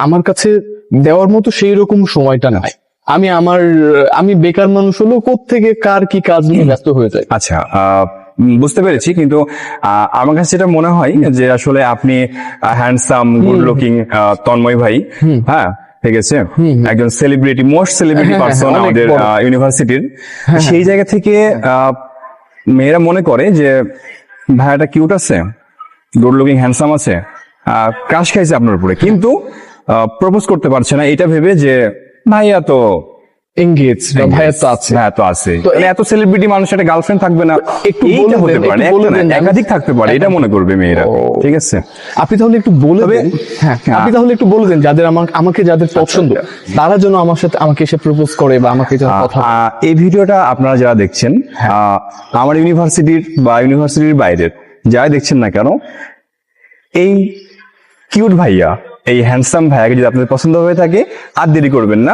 আমার কাছে দেওয়ার মতো সেই রকম সময়টা নাই। আমি বেকার মানুষ হলেও কোত্থেকে কার কি কাজ নিয়ে ব্যস্ত হয়ে যায়। আচ্ছা, বুঝতে পেরেছি, কিন্তু আমার কাছে যেটা মনে হয় যে আসলে আপনি হ্যান্ডসাম, গুড লুকিং তন্ময় ভাই, হ্যাঁ ঠিক আছে, একজন সেলিব্রিটি, মোস্ট সেলিব্রিটি পারসন অনেক আমাদের বড়। ইউনিভার্সিটির। সেই জায়গা থেকে মেয়েরা মনে করে যে ভাইয়াটা কিউট আছে, গুড লুকিং, হ্যান্ডসাম আছে, ক্রাশ খাইছে আপনার উপরে, কিন্তু প্রপোজ করতে পারছে না, এটা ভেবে যে ভাইয়া তো এঙ্গেজ, ভাইয়া তো আছে। হ্যাঁ তো আছে, তো তাহলে এত সেলিব্রিটি মানুষ একটা গার্লফ্রেন্ড থাকবে না, একটু এইটা বলে হতে দেন, পারে, একটু বলে একটা না, দেন। একাধিক থাকতে পারে, এটা মনে করবে মেয়েরা। ঠিক আছে, আপনি তাহলে একটু বলে দেন, হ্যাঁ আপনি তাহলে একটু বলে দেন যাদের আমাকে যাদের পছন্দ তারা যেন আমাকে এসে প্রপোজ করে বা আমাকে যেন কথা বলে। এই ভিডিওটা আপনারা যারা দেখছেন, আমার ইউনিভার্সিটির বা ইউনিভার্সিটির বাইরের যারা দেখছেন না কেন, এই কিউট ভাইয়া, এই হ্যান্ডসাম ভাইয়াকে যদি আপনাদের পছন্দ হয়ে থাকে, আর দেরি করবেন না,